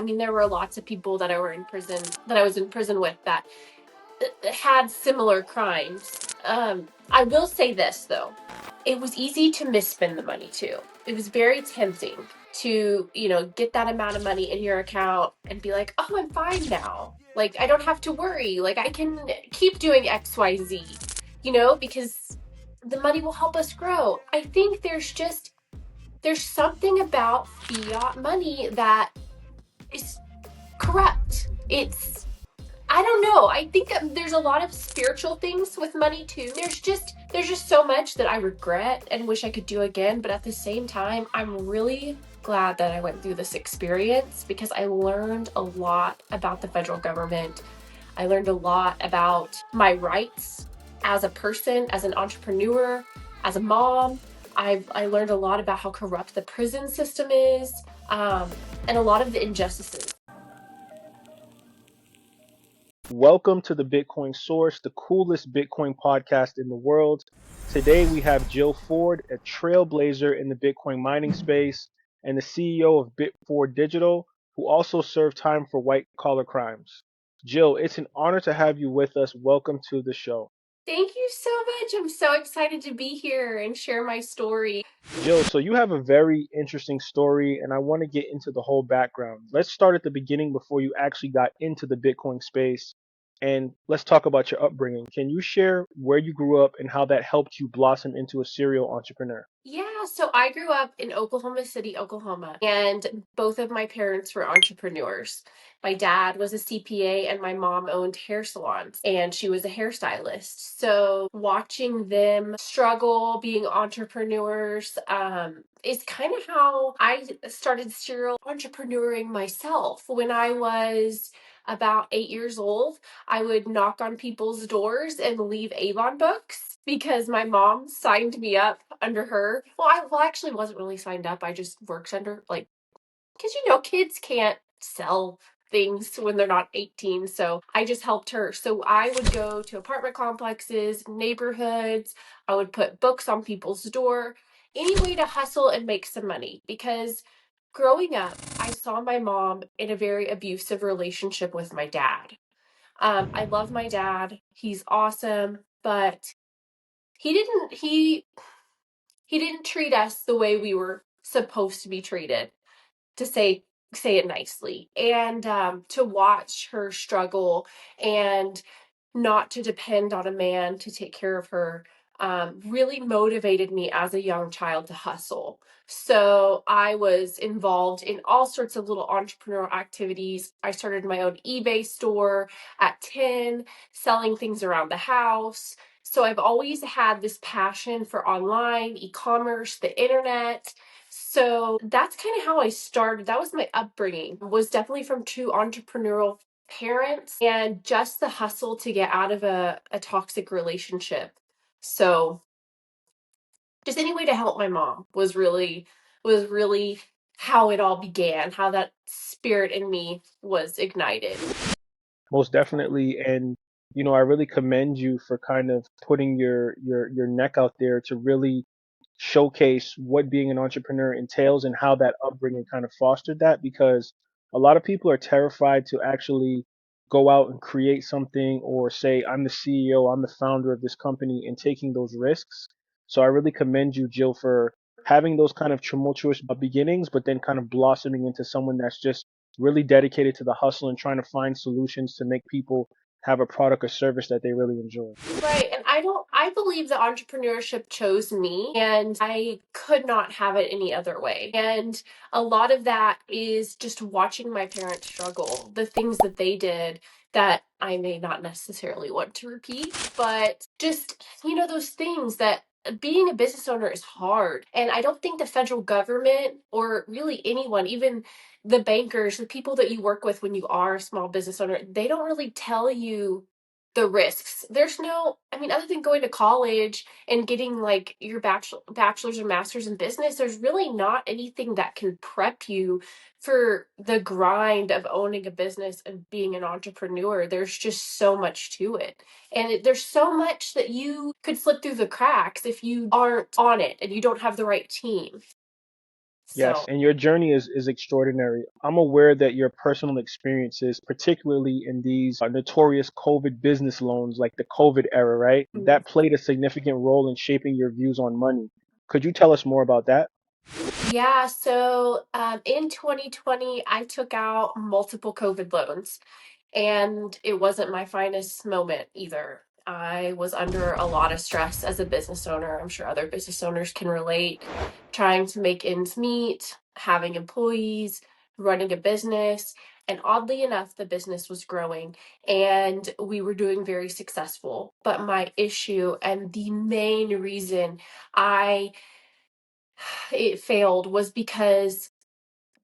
I mean, there were lots of people that I was in prison with that had similar crimes. I will say this though. It was easy to misspend the money too. It was very tempting to, get that amount of money in your account and be like, oh, I'm fine now. Like, I don't have to worry. Like, I can keep doing XYZ, because the money will help us grow. I think there's something about fiat money that is corrupt. I don't know. I think there's a lot of spiritual things with money too. There's just so much that I regret and wish I could do again, but at the same time, I'm really glad that I went through this experience because I learned a lot about the federal government. I learned a lot about my rights as a person, as an entrepreneur, as a mom. I learned a lot about how corrupt the prison system is, and a lot of the injustices. Welcome to the Bitcoin Source, the coolest Bitcoin podcast in the world. Today we have Jill Ford, a trailblazer in the Bitcoin mining space and the CEO of BitFord Digital, who also served time for white collar crimes. Jill, it's an honor to have you with us. Welcome to the show. Thank you so much. I'm so excited to be here and share my story. Jill, so you have a very interesting story, and I want to get into the whole background. Let's start at the beginning before you actually got into the Bitcoin space, and let's talk about your upbringing. Can you share where you grew up and how that helped you blossom into a serial entrepreneur? Yeah, so I grew up in Oklahoma City, Oklahoma, and both of my parents were entrepreneurs. My dad was a CPA and my mom owned hair salons and she was a hairstylist. So watching them struggle being entrepreneurs is kind of how I started serial entrepreneuring myself. When I was about 8 years old, I would knock on people's doors and leave Avon books because my mom signed me up under her. Well, I actually wasn't really signed up. I just worked under, like, because kids can't sell things when they're not 18. So I just helped her. So I would go to apartment complexes, neighborhoods. I would put books on people's door, any way to hustle and make some money. Because growing up, I saw my mom in a very abusive relationship with my dad. I love my dad. He's awesome, but he didn't he he didn't treat us the way we were supposed to be treated, to say it nicely. And to watch her struggle and not to depend on a man to take care of her really motivated me as a young child to hustle. So I was involved in all sorts of little entrepreneurial activities. I started my own eBay store at 10, selling things around the house. So I've always had this passion for online, e-commerce, the internet. So that's kind of how I started. That was my upbringing. Was definitely from two entrepreneurial parents and just the hustle to get out of a toxic relationship. So just any way to help my mom was really how it all began, how that spirit in me was ignited. Most definitely. And I really commend you for kind of putting your neck out there to really showcase what being an entrepreneur entails and how that upbringing kind of fostered that, because a lot of people are terrified to actually go out and create something or say, I'm the CEO, I'm the founder of this company, and taking those risks. So I really commend you, Jill, for having those kind of tumultuous beginnings, but then kind of blossoming into someone that's just really dedicated to the hustle and trying to find solutions to make people have a product or service that they really enjoy. Right. And I believe that entrepreneurship chose me and I could not have it any other way. And a lot of that is just watching my parents struggle, the things that they did that I may not necessarily want to repeat, but just, those things that being a business owner is hard. And I don't think the federal government or really anyone, even the bankers, the people that you work with when you are a small business owner, they don't really tell you the risks. There's no, I mean, other than going to college and getting like your bachelor's or master's in business, there's really not anything that can prep you for the grind of owning a business and being an entrepreneur. There's just so much to it. And there's so much that you could slip through the cracks if you aren't on it and you don't have the right team. Yes, So, and your journey is extraordinary. I'm aware that your personal experiences, particularly in these notorious COVID business loans, like the COVID era, right? mm, That played a significant role in shaping your views on money. Could you tell us more about that? yeah, so in 2020, I took out multiple COVID loans. And it wasn't my finest moment either. I was under a lot of stress as a business owner. I'm sure other business owners can relate. Trying to make ends meet, having employees, running a business. And oddly enough, the business was growing and we were doing very successful. But my issue and the main reason I it failed was because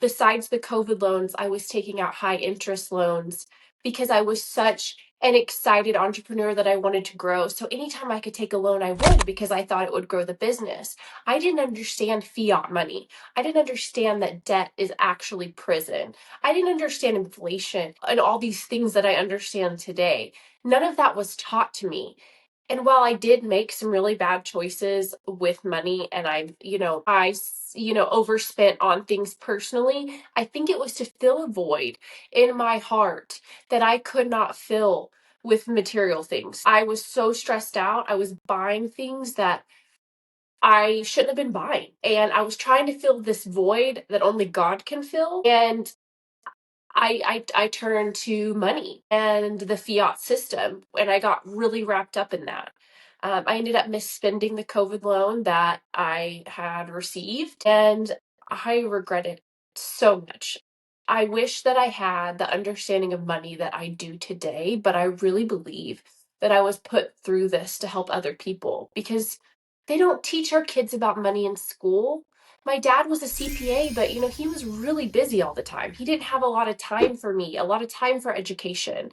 besides the COVID loans, I was taking out high interest loans because I was such an excited entrepreneur that I wanted to grow. So anytime I could take a loan, I would because I thought it would grow the business. I didn't understand fiat money. I didn't understand that debt is actually prison. I didn't understand inflation and all these things that I understand today. None of that was taught to me. And while I did make some really bad choices with money and overspent on things personally, I think it was to fill a void in my heart that I could not fill with material things. I was so stressed out. I was buying things that I shouldn't have been buying. And I was trying to fill this void that only God can fill. And I turned to money and the fiat system, and I got really wrapped up in that. I ended up misspending the COVID loan that I had received, and I regret it so much. I wish that I had the understanding of money that I do today, but I really believe that I was put through this to help other people because they don't teach our kids about money in school. My dad was a CPA, but he was really busy all the time. He didn't have a lot of time for me, a lot of time for education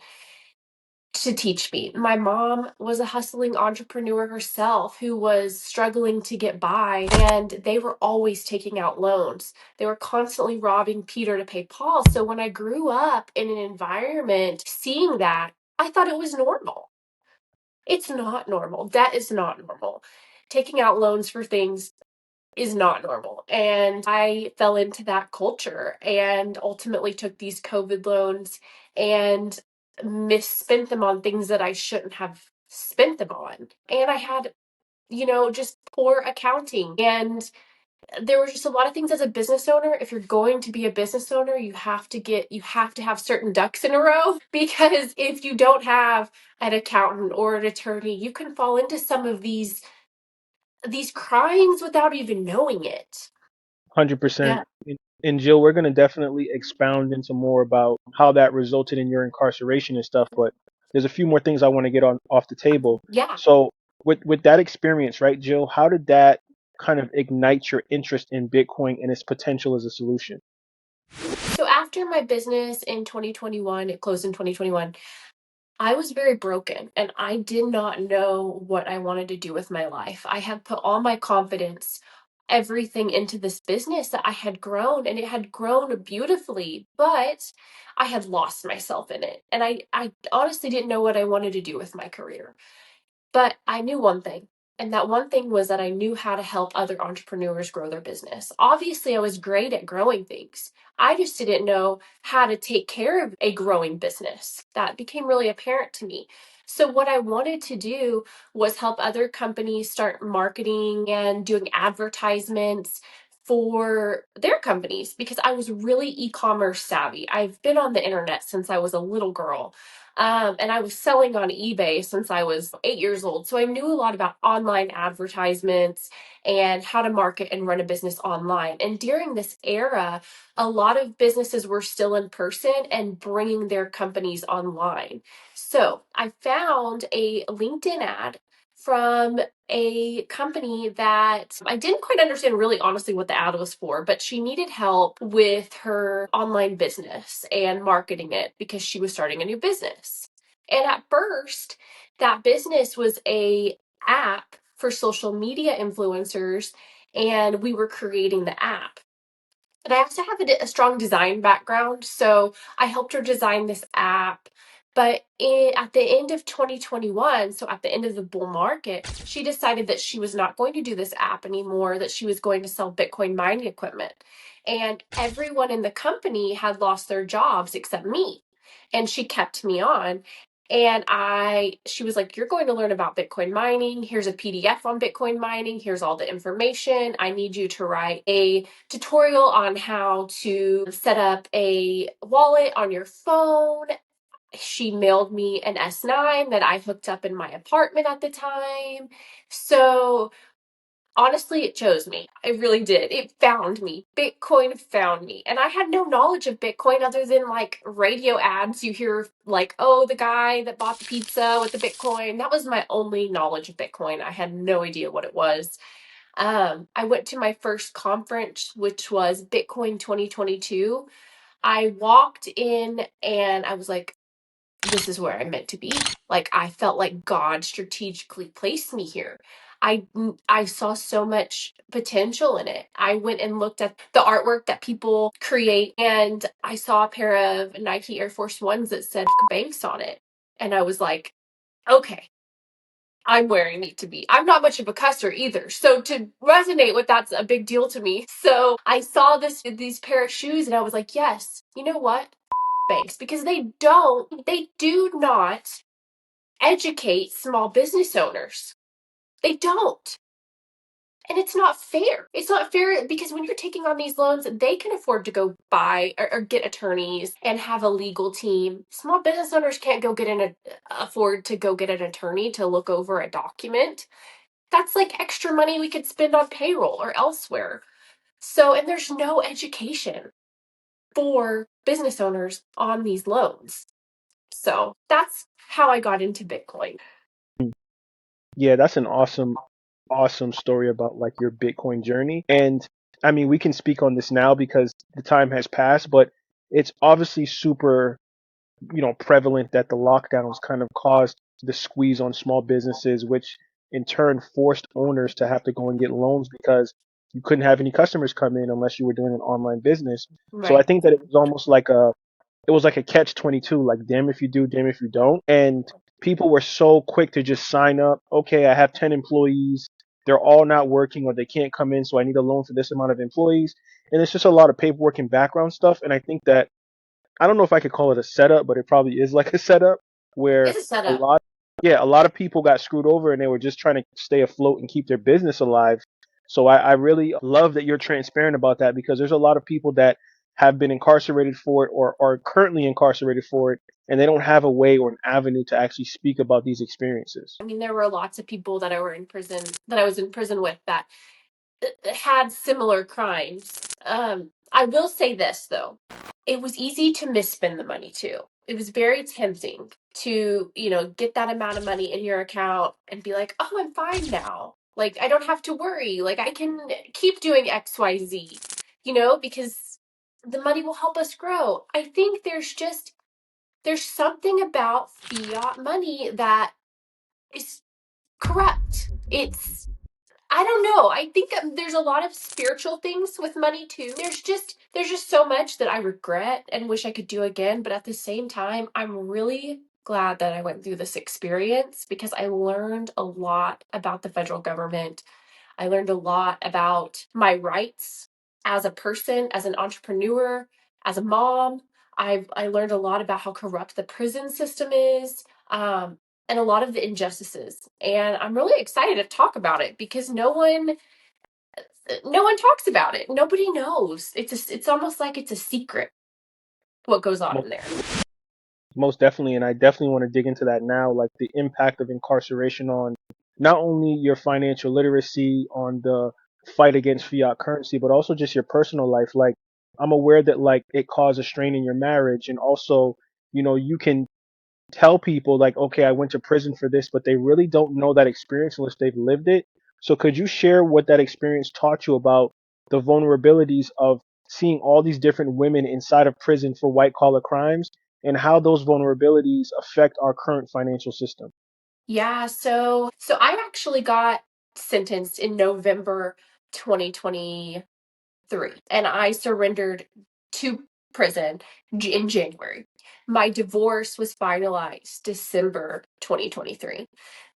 to teach me. My mom was a hustling entrepreneur herself who was struggling to get by, and they were always taking out loans. They were constantly robbing Peter to pay Paul. So when I grew up in an environment seeing that, I thought it was normal. It's not normal. That is not normal. Taking out loans for things is not normal. And I fell into that culture and ultimately took these COVID loans and misspent them on things that I shouldn't have spent them on. And I had, just poor accounting. And there were just a lot of things as a business owner. If you're going to be a business owner, you have to have certain ducks in a row because if you don't have an accountant or an attorney, you can fall into some of these crimes without even knowing it. 100%. Yeah. And Jill, we're going to definitely expound into more about how that resulted in your incarceration and stuff, but there's a few more things I want to get on off the table. Yeah. So, with that experience, right, Jill, how did that kind of ignite your interest in Bitcoin and its potential as a solution? So after my business in 2021, it closed in 2021, I was very broken and I did not know what I wanted to do with my life. I had put all my confidence, everything into this business that I had grown and it had grown beautifully, but I had lost myself in it. And I honestly didn't know what I wanted to do with my career. But I knew one thing, and that one thing was that I knew how to help other entrepreneurs grow their business. Obviously, I was great at growing things. I just didn't know how to take care of a growing business. That became really apparent to me. So, what I wanted to do was help other companies start marketing and doing advertisements for their companies because I was really e commerce savvy. I've been on the internet since I was a little girl. And I was selling on eBay since I was 8 years old. So I knew a lot about online advertisements and how to market and run a business online. And during this era, a lot of businesses were still in person and bringing their companies online. So I found a LinkedIn ad from a company that I didn't quite understand really honestly what the ad was for, but she needed help with her online business and marketing it because she was starting a new business. And at first, that business was a app for social media influencers and we were creating the app. But I also have a strong design background, so I helped her design this app, But at the end of 2021, so at the end of the bull market, she decided that she was not going to do this app anymore, that she was going to sell Bitcoin mining equipment. And everyone in the company had lost their jobs except me. And she kept me on. And she was like, "You're going to learn about Bitcoin mining. Here's a PDF on Bitcoin mining. Here's all the information. I need you to write a tutorial on how to set up a wallet on your phone." She mailed me an S9 that I hooked up in my apartment at the time. So honestly, it chose me. It really did. It found me. Bitcoin found me. And I had no knowledge of Bitcoin other than like radio ads. You hear like, oh, the guy that bought the pizza with the Bitcoin. That was my only knowledge of Bitcoin. I had no idea what it was. I went to my first conference, which was Bitcoin 2022. I walked in and I was like, this is where I'm meant to be. Like I felt like God strategically placed me here. I saw so much potential in it. I went and looked at the artwork that people create, and I saw a pair of Nike Air Force Ones that said Banks on it. And I was like, okay, I'm wearing need to be. I'm not much of a cusser either. So to resonate with that's a big deal to me. So I saw these pair of shoes and I was like, yes, you know what? Banks, because they do not educate small business owners. They don't. And it's not fair. It's not fair because when you're taking on these loans, they can afford to go buy or get attorneys and have a legal team. Small business owners can't afford to go get an attorney to look over a document. That's like extra money we could spend on payroll or elsewhere. So, and there's no education for business owners on these loans. So that's how I got into Bitcoin. Yeah, that's an awesome story about like your Bitcoin journey. And I mean, we can speak on this now because the time has passed, but it's obviously super, prevalent that the lockdowns kind of caused the squeeze on small businesses, which in turn forced owners to have to go and get loans because you couldn't have any customers come in unless you were doing an online business. So I Right. think that it was like a catch 22, like damn if you do, damn if you don't. And people were so quick to just sign up. Okay, I have 10 employees. They're all not working or they can't come in, so I need a loan for this amount of employees. And it's just a lot of paperwork and background stuff. And I think that I don't know if I could call it a setup, but it probably is like a setup where It's a a setup. lot, yeah, a lot of people got screwed over and they were just trying to stay afloat and keep their business alive. So I really love that you're transparent about that because there's a lot of people that have been incarcerated for it or are currently incarcerated for it, and they don't have a way or an avenue to actually speak about these experiences. I mean, there were lots of people that I was in prison with that had similar crimes. I will say this though. It was easy to misspend the money too. It was very tempting to, get that amount of money in your account and be like, "Oh, I'm fine now. Like I don't have to worry. Like I can keep doing XYZ." Because the money will help us grow. I think there's something about fiat money that is corrupt. I don't know. I think there's a lot of spiritual things with money too. There's just so much that I regret and wish I could do again, but at the same time, I'm really glad that I went through this experience because I learned a lot about the federal government. I learned a lot about my rights as a person, as an entrepreneur, as a mom. I learned a lot about how corrupt the prison system is, and a lot of the injustices. And I'm really excited to talk about it because no one talks about it. Nobody knows. It's almost like it's a secret what goes on in there. Most definitely, and I definitely want to dig into that now, like the impact of incarceration on not only your financial literacy, on the fight against fiat currency, but also just your personal life. Like, I'm aware that like it caused a strain in your marriage, and also, you can tell people like, okay, I went to prison for this, but they really don't know that experience unless they've lived it. So could you share what that experience taught you about the vulnerabilities of seeing all these different women inside of prison for white collar crimes and how those vulnerabilities affect our current financial system? Yeah, so I actually got sentenced in November 2023, and I surrendered two prison in January. My divorce was finalized December 2023.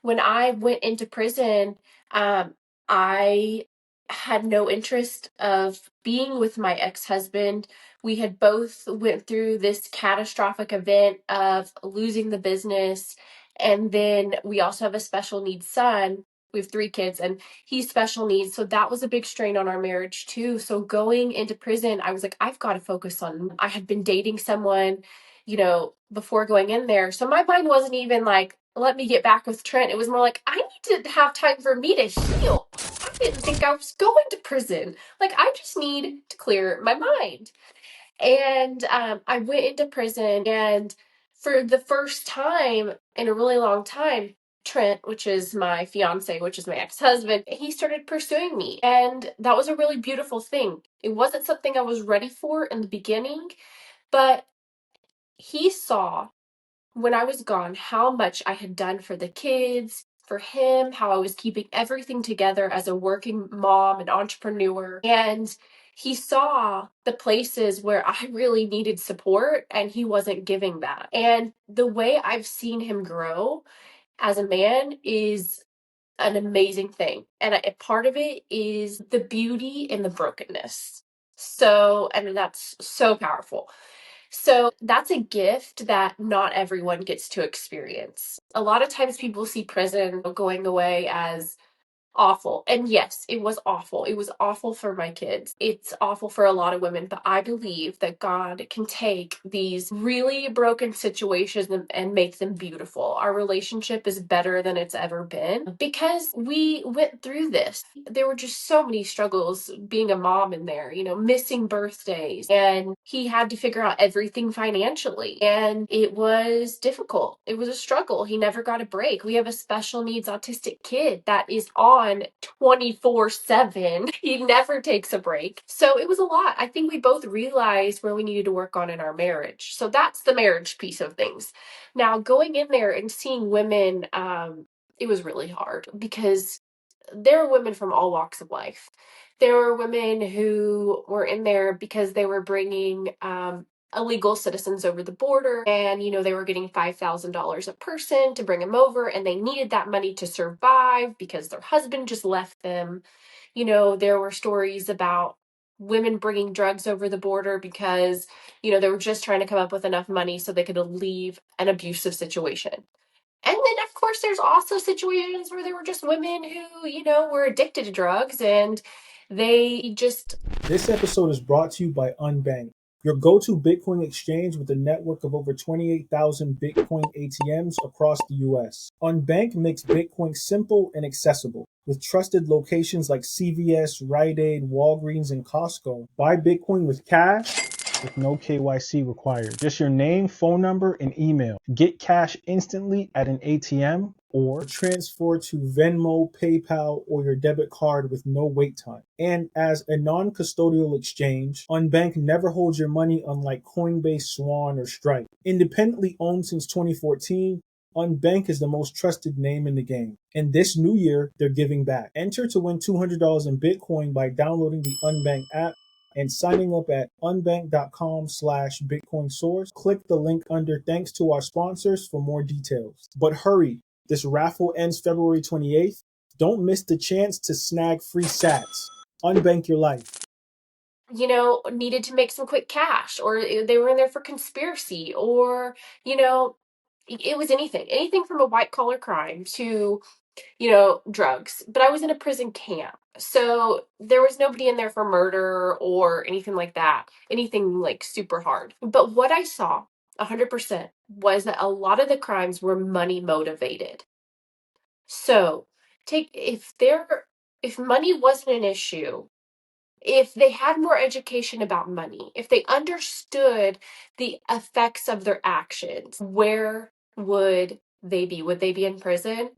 When I went into prison, I had no interest of being with my ex-husband. We had both went through this catastrophic event of losing the business, and then we also have a special needs son. We have 3 kids, and he's special needs. So that was a big strain on our marriage too. So going into prison, I was like, I've got to focus on, I had been dating someone, before going in there. So my mind wasn't even like, let me get back with Trent. It was more like, I need to have time for me to heal. I didn't think I was going to prison. Like, I just need to clear my mind. And I went into prison, and for the first time in a really long time, Trent, which is my fiance, which is my ex-husband, he started pursuing me. And that was a really beautiful thing. It wasn't something I was ready for in the beginning, but he saw when I was gone how much I had done for the kids, for him, how I was keeping everything together as a working mom and entrepreneur. And he saw the places where I really needed support and he wasn't giving that. And the way I've seen him grow as a man is an amazing thing. And a part of it is the beauty in the brokenness. So, and that's so powerful. So that's a gift that not everyone gets to experience. A lot of times people see prison going away as awful. And yes, it was awful. It was awful for my kids. It's awful for a lot of women, but I believe that God can take these really broken situations and make them beautiful. Our relationship is better than it's ever been because we went through this. There were just so many struggles being a mom in there, missing birthdays, and he had to figure out everything financially. And it was difficult. It was a struggle. He never got a break. We have a special needs autistic kid that is on 24/7. He never takes a break. So it was a lot. I think we both realized where we needed to work on in our marriage. So that's the marriage piece of things. Now, going in there and seeing women, it was really hard because there are women from all walks of life. There were women who were in there because they were bringing illegal citizens over the border, and they were getting $5,000 a person to bring them over, and they needed that money to survive because their husband just left them. There were stories about women bringing drugs over the border because they were just trying to come up with enough money so they could leave an abusive situation. And then, of course, there's also situations where there were just women who, were addicted to drugs, and they just. This episode is brought to you by Unbank, your go-to Bitcoin exchange with a network of over 28,000 Bitcoin ATMs across the US. Unbank makes Bitcoin simple and accessible. With trusted locations like CVS, Rite Aid, Walgreens, and Costco, buy Bitcoin with cash with no KYC required. Just your name, phone number, and email. Get cash instantly at an ATM or transfer to Venmo, PayPal, or your debit card with no wait time. And as a non-custodial exchange, Unbank never holds your money, unlike Coinbase, Swan, or Stripe. Independently owned since 2014, Unbank is the most trusted name in the game. And this new year, they're giving back. Enter to win $200 in Bitcoin by downloading the Unbank app and signing up at unbank.com/Bitcoin source. Click the link under thanks to our sponsors for more details. But hurry, this raffle ends February 28th. Don't miss the chance to snag free sats. Unbank your life. Needed to make some quick cash, or they were in there for conspiracy, or, it was anything from a white collar crime to, drugs. But I was in a prison camp. So there was nobody in there for murder or anything like that, anything like super hard. But what I saw 100% was that a lot of the crimes were money motivated. So if money wasn't an issue, if they had more education about money, if they understood the effects of their actions, where would they be? Would they be in prison?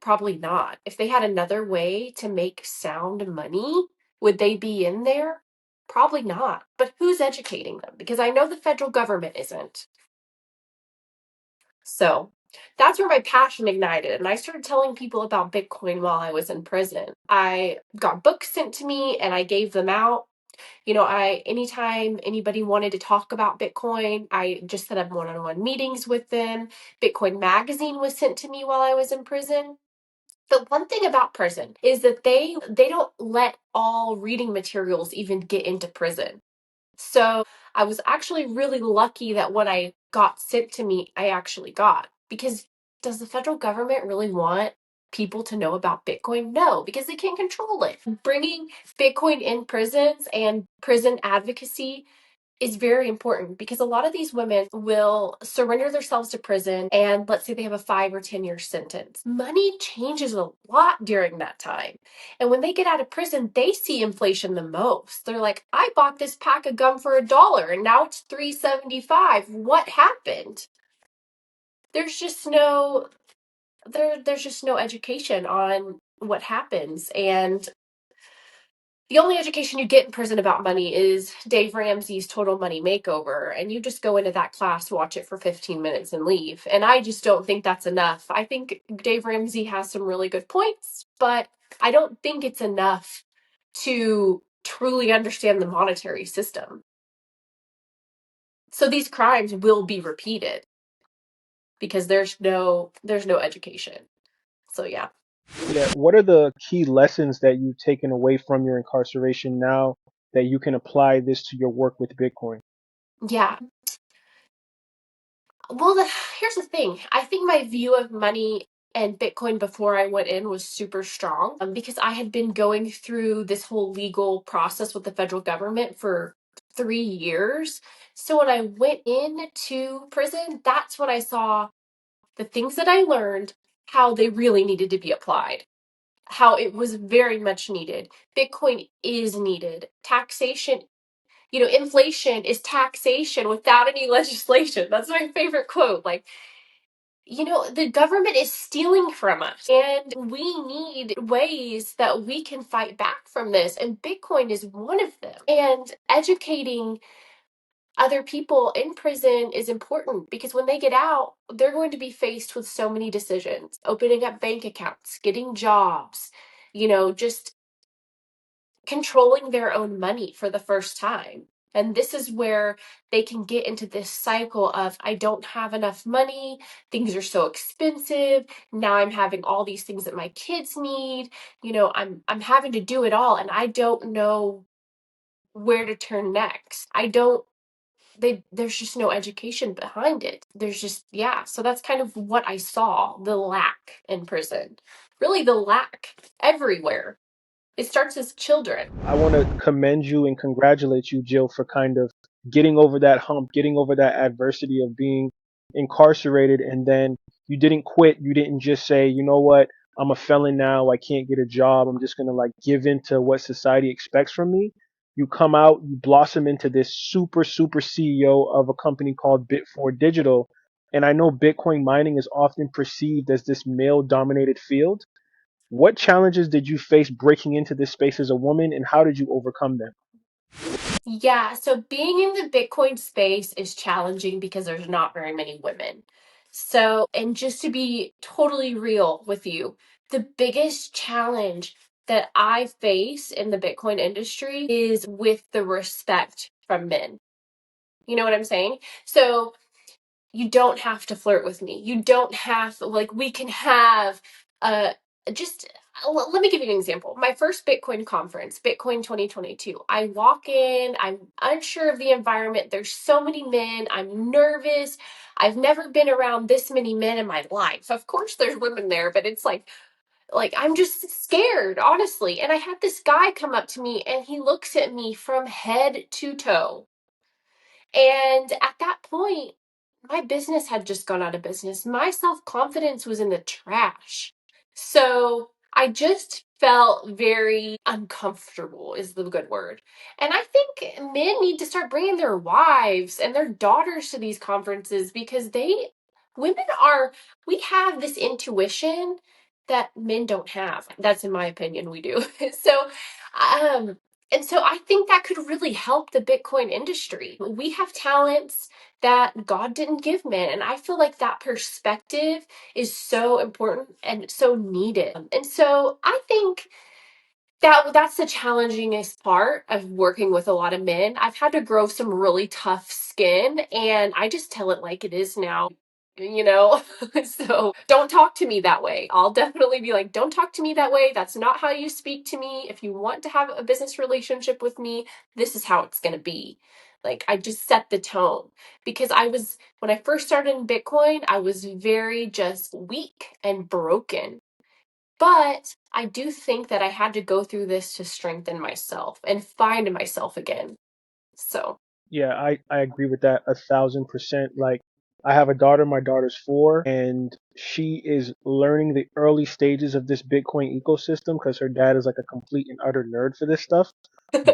Probably not. If they had another way to make sound money, would they be in there? Probably not. But who's educating them? Because I know the federal government isn't. So that's where my passion ignited. And I started telling people about Bitcoin while I was in prison. I got books sent to me and I gave them out. Anytime anybody wanted to talk about Bitcoin, I just set up one-on-one meetings with them. Bitcoin Magazine was sent to me while I was in prison. The one thing about prison is that they don't let all reading materials even get into prison. So I was actually really lucky that what I got sent to me, I actually got. Because does the federal government really want people to know about Bitcoin? No, because they can't control it. Bringing Bitcoin in prisons and prison advocacy is very important because a lot of these women will surrender themselves to prison, and let's say they have a 5 or 10 year sentence. Money changes a lot during that time. And when they get out of prison, they see inflation the most. They're like, I bought this pack of gum for $1 and now it's $3.75. What happened? There's just no there's just no education on what happens. And the only education you get in prison about money is Dave Ramsey's Total Money Makeover, and you just go into that class, watch it for 15 minutes, and leave. And I just don't think that's enough. I think Dave Ramsey has some really good points, but I don't think it's enough to truly understand the monetary system. So these crimes will be repeated because there's no education. So yeah. Yeah, what are the key lessons that you've taken away from your incarceration now that you can apply this to your work with Bitcoin? Yeah. Well, here's the thing. I think my view of money and Bitcoin before I went in was super strong because I had been going through this whole legal process with the federal government for 3 years. So when I went into prison, that's when I saw the things that I learned, how they really needed to be applied, how it was very much needed. Bitcoin is needed. Taxation, inflation is taxation without any legislation. That's my favorite quote. Like, the government is stealing from us, and we need ways that we can fight back from this. And Bitcoin is one of them. And educating other people in prison is important because when they get out, they're going to be faced with so many decisions: opening up bank accounts, getting jobs, just controlling their own money for the first time. And this is where they can get into this cycle of, I don't have enough money, things are so expensive, now I'm having all these things that my kids need, I'm having to do it all and I don't know where to turn next. There's just no education behind it. There's just, yeah. So that's kind of what I saw, the lack in prison. Really the lack everywhere. It starts as children. I want to commend you and congratulate you, Jill, for kind of getting over that hump, getting over that adversity of being incarcerated. And then you didn't quit. You didn't just say, you know what, I'm a felon now. I can't get a job. I'm just going to like give in to what society expects from me. You come out, you blossom into this super, super CEO of a company called BitFord Digital. And I know Bitcoin mining is often perceived as this male dominated field. What challenges did you face breaking into this space as a woman, and how did you overcome them? Yeah, so being in the Bitcoin space is challenging because there's not very many women. So, and just to be totally real with you, the biggest challenge that I face in the Bitcoin industry is with the respect from men. You know what I'm saying? So, you don't have to flirt with me. You don't have, like, we can have uh just let me give you an example. My first Bitcoin conference, Bitcoin 2022. I walk in, I'm unsure of the environment. There's so many men. I'm nervous. I've never been around this many men in my life. Of course there's women there, but it's like I'm just scared, honestly. And I had this guy come up to me and he looks at me from head to toe. And at that point, my business had just gone out of business. My self confidence was in the trash. So I just felt very uncomfortable, is the good word. And I think men need to start bringing their wives and their daughters to these conferences because women are, we have this intuition that men don't have. That's in my opinion, we do. So, um, and so I think that could really help the Bitcoin industry. We have talents that God didn't give men. And I feel like that perspective is so important and so needed. And so I think That's the challengingest part of working with a lot of men. I've had to grow some really tough skin, and I just tell it like it is now, you know? So don't talk to me that way. I'll definitely be like, don't talk to me that way. That's not how you speak to me. If you want to have a business relationship with me, this is how it's going to be. Like, I just set the tone because when I first started in Bitcoin, I was very just weak and broken. But I do think that I had to go through this to strengthen myself and find myself again. So, Yeah, I agree with that 1,000%. Like, I have a daughter, my daughter's 4, and she is learning the early stages of this Bitcoin ecosystem because her dad is like a complete and utter nerd for this stuff.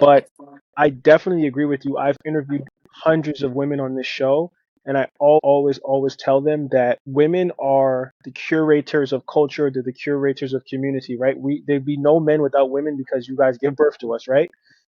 But I definitely agree with you. I've interviewed hundreds of women on this show, and I always tell them that women are the curators of culture, they're the curators of community, right? There'd be no men without women because you guys give birth to us, right?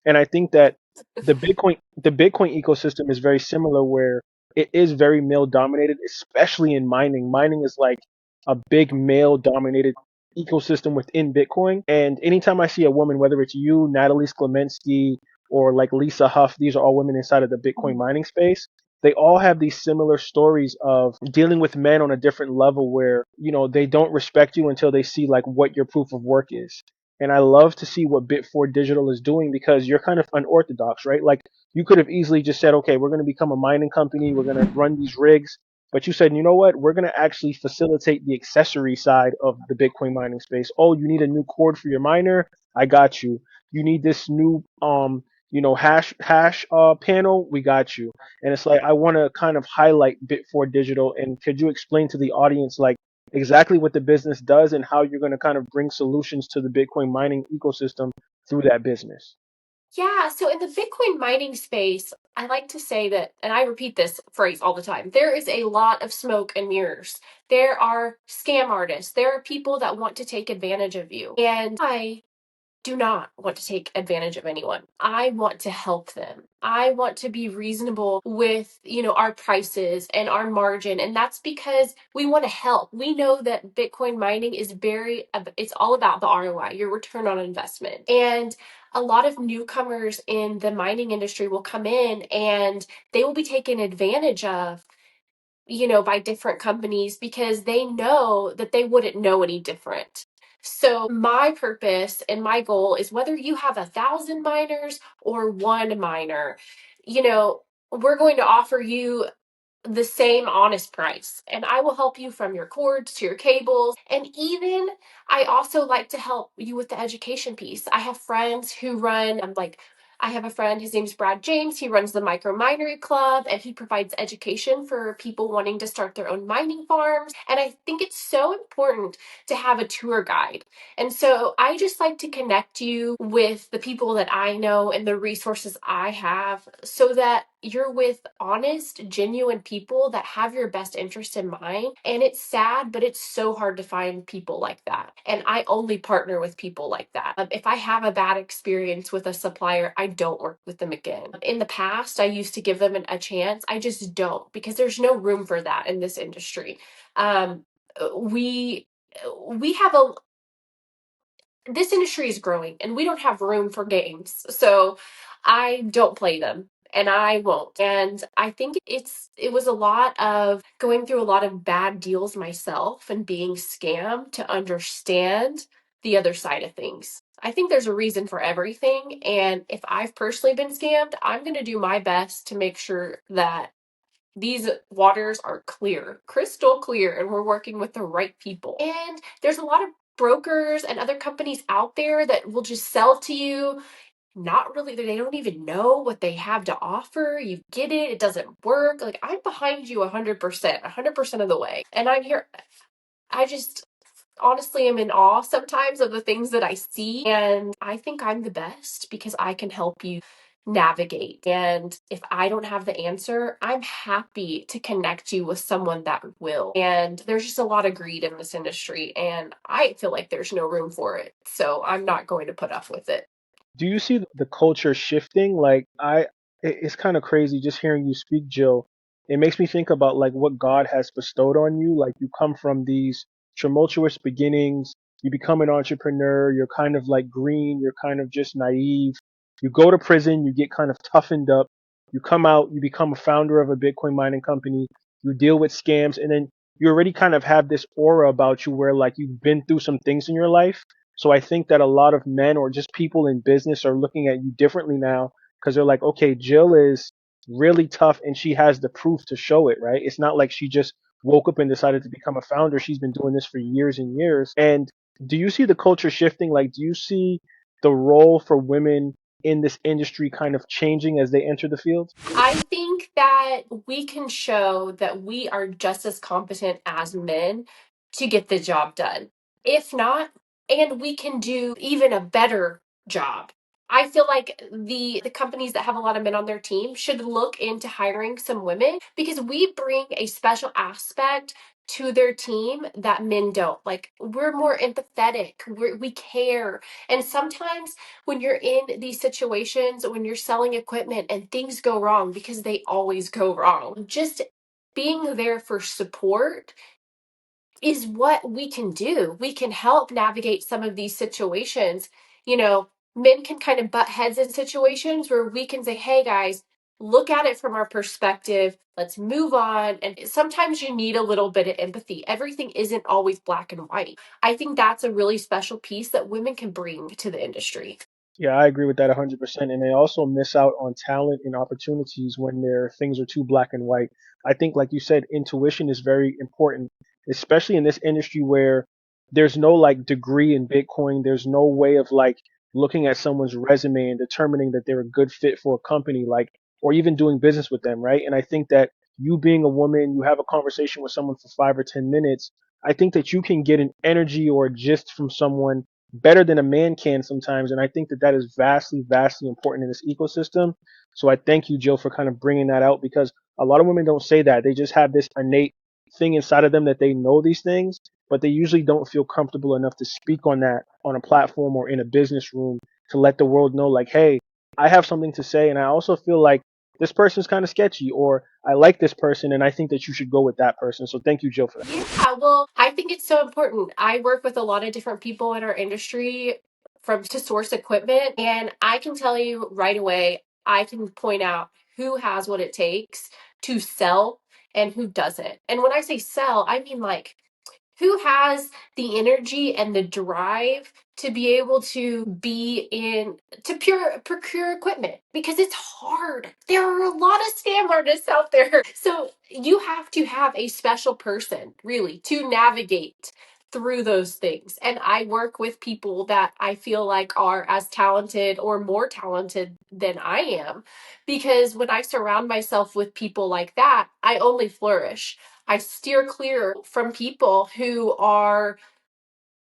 And I think that the Bitcoin ecosystem is very similar where it is very male dominated, especially in mining. Mining is like a big male dominated ecosystem within Bitcoin. And anytime I see a woman, whether it's you, Natalie Sklemensky, or like Lisa Huff, these are all women inside of the Bitcoin mining space. They all have these similar stories of dealing with men on a different level where, they don't respect you until they see like what your proof of work is. And I love to see what BitFord Digital is doing because you're kind of unorthodox, right? Like you could have easily just said, okay, we're going to become a mining company. We're going to run these rigs. But you said, you know what? We're going to actually facilitate the accessory side of the Bitcoin mining space. Oh, you need a new cord for your miner? I got you. You need this new, hash panel? We got you. And it's like, I want to kind of highlight Bit4 Digital. And could you explain to the audience, like, exactly what the business does and how you're going to kind of bring solutions to the Bitcoin mining ecosystem through that business? yeah, so in the Bitcoin mining space, I like to say that, and I repeat this phrase all the time, there is a lot of smoke and mirrors. There are scam artists, there are people that want to take advantage of you. And I do not want to take advantage of anyone. I want to help them. I want to be reasonable with, our prices and our margin. And that's because we want to help. We know that Bitcoin mining it's all about the ROI, your return on investment. And a lot of newcomers in the mining industry will come in and they will be taken advantage of, by different companies because they know that they wouldn't know any different. So my purpose and my goal is whether you have 1,000 miners or one miner, you know, we're going to offer you the same honest price. And I will help you from your cords to your cables. And even I also like to help you with the education piece. I have friends who I have a friend, his name's Brad James. He runs the Micro Minery Club and he provides education for people wanting to start their own mining farms. And I think it's so important to have a tour guide. And so I just like to connect you with the people that I know and the resources I have so that you're with honest, genuine people that have your best interest in mind. And it's sad, but it's so hard to find people like that. And I only partner with people like that. If I have a bad experience with a supplier, I don't work with them again. In the past, I used to give them a chance. I just don't because there's no room for that in this industry. Um, we have a this industry is growing and we don't have room for games. So I don't play them and I won't. And I think it was a lot of going through a lot of bad deals myself and being scammed to understand the other side of things. I think there's a reason for everything. And if I've personally been scammed, I'm going to do my best to make sure that these waters are clear, crystal clear, and we're working with the right people. And there's a lot of brokers and other companies out there that will just sell to you. Not really, they don't even know what they have to offer. You get it, it doesn't work. Like, I'm behind you 100%, 100% of the way. And I'm here. I just honestly am in awe sometimes of the things that I see. And I think I'm the best because I can help you navigate. And if I don't have the answer, I'm happy to connect you with someone that will. And there's just a lot of greed in this industry, and I feel like there's no room for it. So I'm not going to put up with it. Do you see the culture shifting? Like it's kind of crazy just hearing you speak, Jill. It makes me think about like what God has bestowed on you. Like you come from these tumultuous beginnings. you become an entrepreneur, you're kind of like green, you're kind of just naive. You go to prison, you get kind of toughened up. You come out, you become a founder of a Bitcoin mining company. You deal with scams, and then you already kind of have this aura about you where like you've been through some things in your life. So I think that a lot of men or just people in business are looking at you differently now because they're like, okay, Jill is really tough and she has the proof to show it, right? It's not like she just woke up and decided to become a founder. She's been doing this for years and years. And do you see the culture shifting? Like, do you see the role for women in this industry kind of changing as they enter the field? I think that we can show that we are just as competent as men to get the job done. If not, and we can do even a better job. I feel like the companies that have a lot of men on their team should look into hiring some women because we bring a special aspect to their team that men don't. Like, we're more empathetic, we care. And sometimes when you're in these situations, when you're selling equipment and things go wrong, because they always go wrong, just being there for support is what we can do. We can help navigate some of these situations. You know, men can kind of butt heads in situations where we can say, hey guys, look at it from our perspective. Let's move on. And sometimes you need a little bit of empathy. Everything isn't always black and white. I think that's a really special piece that women can bring to the industry. Yeah, I agree with that 100%. And they also miss out on talent and opportunities when their things are too black and white. I think, like you said, intuition is very important, especially in this industry where there's no like degree in Bitcoin. There's no way of like looking at someone's resume and determining that they're a good fit for a company, like, or even doing business with them, right? And I think that you being a woman, you have a conversation with someone for 5 or 10 minutes. I think that you can get an energy or a gist from someone better than a man can sometimes. And I think that that is vastly, vastly important in this ecosystem. So I thank you, Jill, for kind of bringing that out because a lot of women don't say that. They just have this innate thing inside of them that they know these things, but they usually don't feel comfortable enough to speak on that on a platform or in a business room to let the world know, like, hey, I have something to say. And I also feel like this person's kind of sketchy, or I like this person and I think that you should go with that person. So thank you, Jill, for that. Yeah, well, I think it's so important. I work with a lot of different people in our industry from to source equipment, and I can tell you right away, I can point out who has what it takes to sell and who doesn't. And when I say sell, I mean like who has the energy and the drive to be able to be in to procure equipment because it's hard. There are a lot of scam artists out there. So you have to have a special person really to navigate through those things. And I work with people that I feel like are as talented or more talented than I am because when I surround myself with people like that, I only flourish. I steer clear from people who are,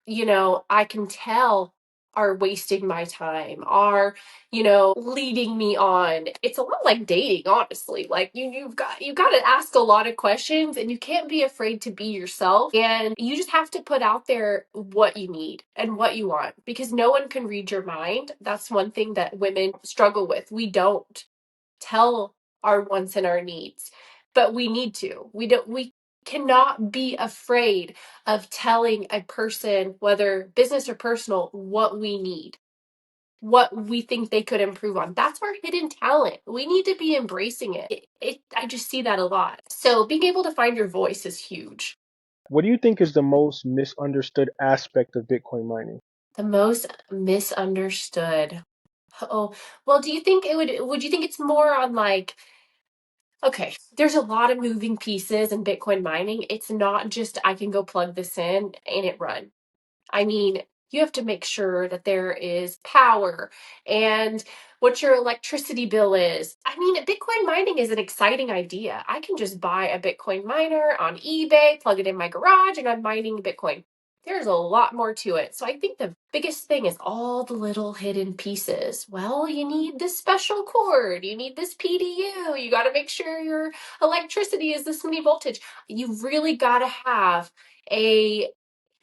I can tell are wasting my time, are, leading me on. It's a lot like dating, honestly. Like you've got to ask a lot of questions and you can't be afraid to be yourself. And you just have to put out there what you need and what you want because no one can read your mind. That's one thing that women struggle with. We don't tell our wants and our needs, but we need to. We cannot be afraid of telling a person, whether business or personal, what we need, what we think they could improve on. That's our hidden talent. We need to be embracing it. I just see that a lot. So being able to find your voice is huge. What do you think is the most misunderstood aspect of Bitcoin mining? The most misunderstood. Oh, well, do you think would you think it's more on like, okay, there's a lot of moving pieces in Bitcoin mining. It's not just I can go plug this in and it run. I mean, you have to make sure that there is power and what your electricity bill is. I mean, Bitcoin mining is an exciting idea. I can just buy a Bitcoin miner on eBay, plug it in my garage, and I'm mining Bitcoin. There's a lot more to it. So I think the biggest thing is all the little hidden pieces. Well, you need this special cord, you need this PDU, you got to make sure your electricity is this many voltage. You really got to have a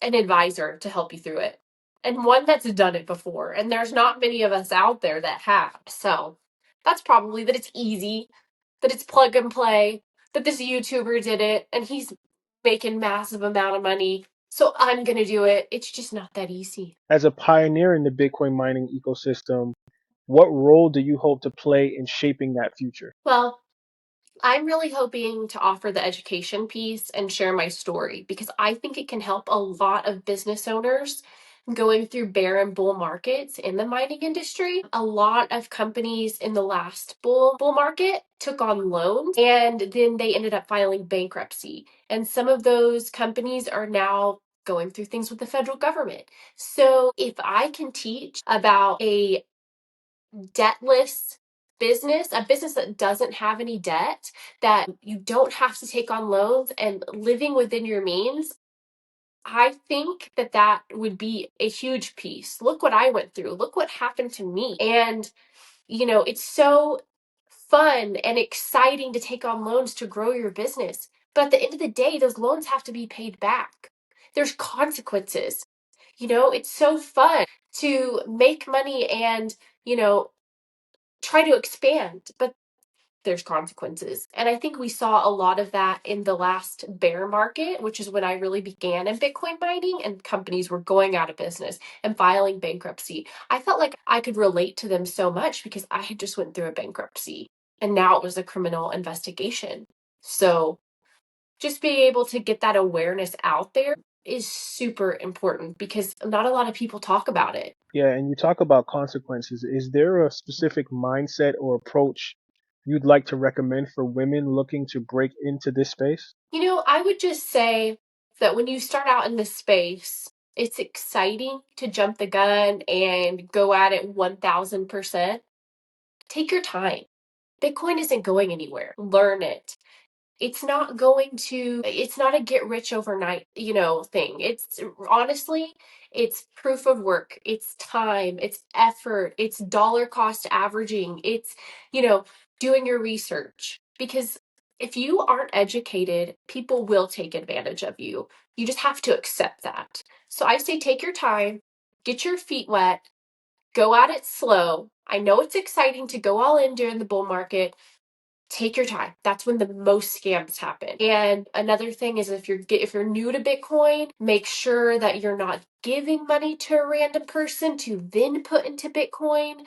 an advisor to help you through it and one that's done it before. And there's not many of us out there that have. So that's probably that it's easy, that it's plug and play, that this YouTuber did it and he's making massive amount of money. So I'm going to do it. It's just not that easy. As a pioneer in the Bitcoin mining ecosystem, what role do you hope to play in shaping that future? Well, I'm really hoping to offer the education piece and share my story because I think it can help a lot of business owners going through bear and bull markets in the mining industry. A lot of companies in the last bull market took on loans and then they ended up filing bankruptcy. And some of those companies are now going through things with the federal government. So if I can teach about a debtless business, a business that doesn't have any debt, that you don't have to take on loans and living within your means, I think that that would be a huge piece. Look what I went through. Look what happened to me. And, it's so fun and exciting to take on loans to grow your business. But at the end of the day, those loans have to be paid back. There's consequences. It's so fun to make money and, you know, try to expand, but there's consequences. And I think we saw a lot of that in the last bear market, which is when I really began in Bitcoin mining and companies were going out of business and filing bankruptcy. I felt like I could relate to them so much because I had just went through a bankruptcy and now it was a criminal investigation. So just being able to get that awareness out there is super important because not a lot of people talk about it. Yeah, and you talk about consequences. Is there a specific mindset or approach you'd like to recommend for women looking to break into this space? I would just say that when you start out in this space, it's exciting to jump the gun and go at it 1000%. Take your time. Bitcoin isn't going anywhere. Learn it. It's not a get rich overnight, thing. It's honestly, it's proof of work, it's time, it's effort, it's dollar cost averaging, it's, you know, doing your research. Because if you aren't educated, people will take advantage of you. You just have to accept that. So I say take your time, get your feet wet, go at it slow. I know it's exciting to go all in during the bull market. Take your time. That's when the most scams happen. And another thing is if you're new to Bitcoin, make sure that you're not giving money to a random person to then put into Bitcoin.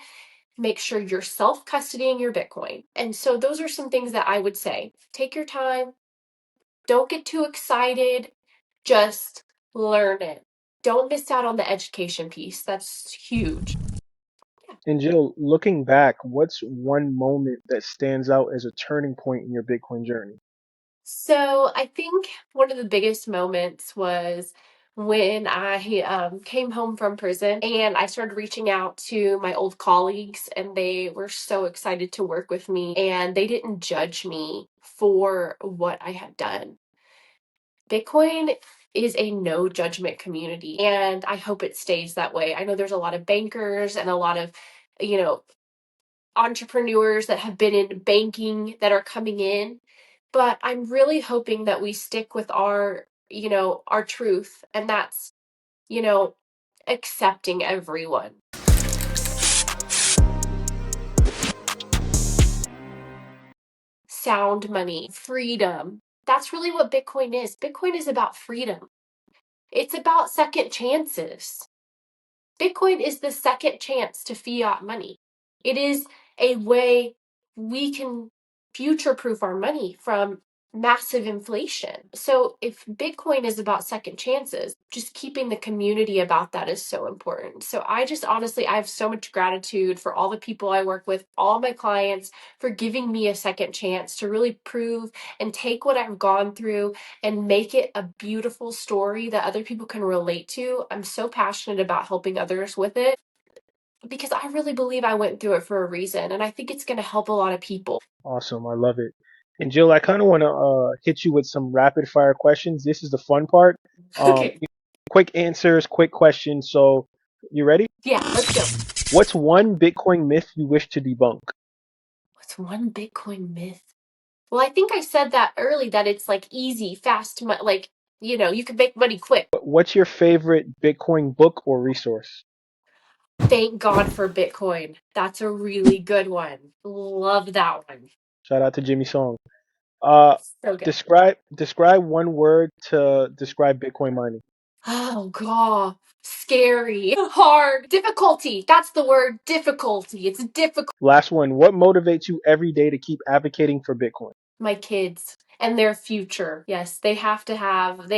Make sure you're self-custodying your Bitcoin. And so those are some things that I would say. Take your time. Don't get too excited. Just learn it. Don't miss out on the education piece. That's huge. And Jill, looking back, what's one moment that stands out as a turning point in your Bitcoin journey? So I think one of the biggest moments was when I came home from prison and I started reaching out to my old colleagues, and they were so excited to work with me and they didn't judge me for what I had done. Bitcoin is a no judgment community, and I hope it stays that way. I know there's a lot of bankers and a lot of, you know, entrepreneurs that have been in banking that are coming in, but I'm really hoping that we stick with our truth, and that's, you know, accepting everyone. Sound money, freedom. That's really what Bitcoin is. Bitcoin is about freedom. It's about second chances. Bitcoin is the second chance to fiat money. It is a way we can future proof our money from massive inflation. So if Bitcoin is about second chances, just keeping the community about that is so important. So I just honestly, I have so much gratitude for all the people I work with, all my clients, for giving me a second chance to really prove and take what I've gone through and make it a beautiful story that other people can relate to. I'm so passionate about helping others with it because I really believe I went through it for a reason, and I think it's going to help a lot of people. Awesome, I love it. And Jill, I kind of want to hit you with some rapid fire questions. This is the fun part. Um, Okay. quick answers, quick questions. So, you ready? Yeah, let's go. What's one Bitcoin myth you wish to debunk? What's one Bitcoin myth? Well, I think I said that early, that it's like easy, fast, like, you can make money quick. What's your favorite Bitcoin book or resource? Thank God for Bitcoin. That's a really good one. Love that one. Shout out to Jimmy Song. Uh, So good. describe one word to describe Bitcoin mining. Oh god, scary, hard, difficulty. That's the word, difficulty. It's difficult. Last one. What motivates you every day to keep advocating for Bitcoin? My kids and their future. Yes, they have to have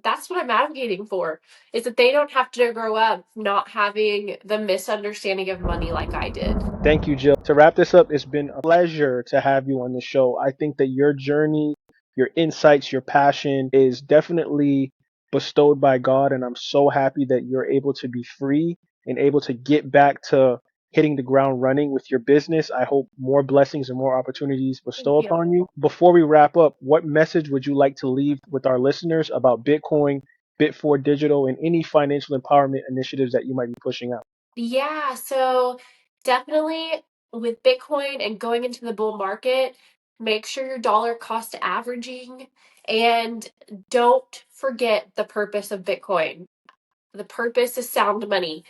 that's what I'm advocating for, is that they don't have to grow up not having the misunderstanding of money like I did. Thank you, Jill. To wrap this up, it's been a pleasure to have you on the show. I think that your journey, your insights, your passion is definitely bestowed by God. And I'm so happy that you're able to be free and able to get back to hitting the ground running with your business. I hope more blessings and more opportunities Thank bestow you. upon you. Before we wrap up, what message would you like to leave with our listeners about Bitcoin, BitFord Digital, and any financial empowerment initiatives that you might be pushing out? Yeah, so definitely with Bitcoin and going into the bull market, make sure your dollar cost averaging and don't forget the purpose of Bitcoin. The purpose is sound money.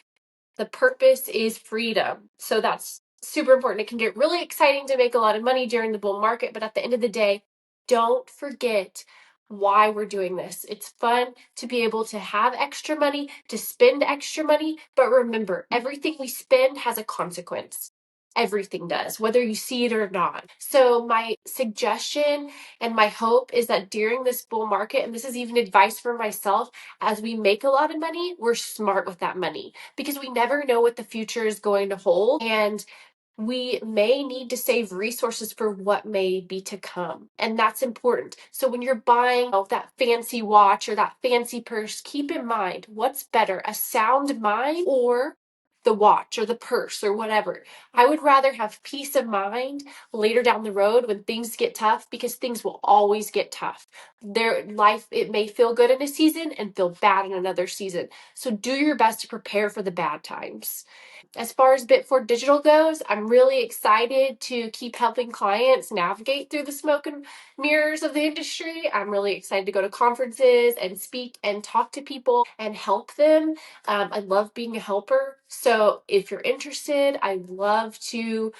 The purpose is freedom. So that's super important. It can get really exciting to make a lot of money during the bull market, but at the end of the day, don't forget why we're doing this. It's fun to be able to have extra money, to spend extra money, but remember, everything we spend has a consequence. Everything does, whether you see it or not. So, my suggestion and my hope is that during this bull market, and this is even advice for myself, as we make a lot of money, we're smart with that money because we never know what the future is going to hold. And we may need to save resources for what may be to come. And that's important. So when you're buying that fancy watch or that fancy purse, keep in mind what's better, a sound mind or the watch or the purse or whatever. I would rather have peace of mind later down the road when things get tough, because things will always get tough. Their life, it may feel good in a season and feel bad in another season. So do your best to prepare for the bad times. As far as BitFord Digital goes, I'm really excited to keep helping clients navigate through the smoke and mirrors of the industry. I'm really excited to go to conferences and speak and talk to people and help them. I love being a helper. So if you're interested, I'd love to,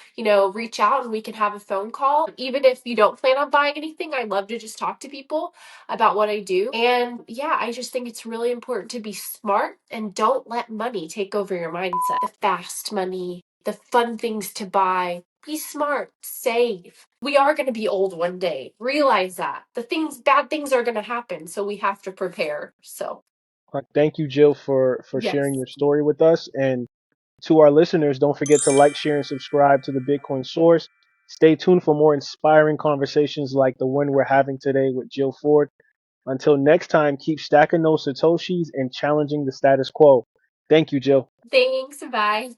reach out and we can have a phone call. Even if you don't plan on buying anything, I love to just talk to people about what I do. And yeah, I just think it's really important to be smart and don't let money take over your mindset. The fast money, the fun things to buy. Be smart, save. We are going to be old one day. Realize that. Bad things are going to happen. So we have to prepare. So, Thank you, Jill, for yes. sharing your story with us. And to our listeners, don't forget to like, share, and subscribe to the Bitcoin Source. Stay tuned for more inspiring conversations like the one we're having today with Jill Ford. Until next time, keep stacking those Satoshis and challenging the status quo. Thank you, Jill. Thanks. Bye.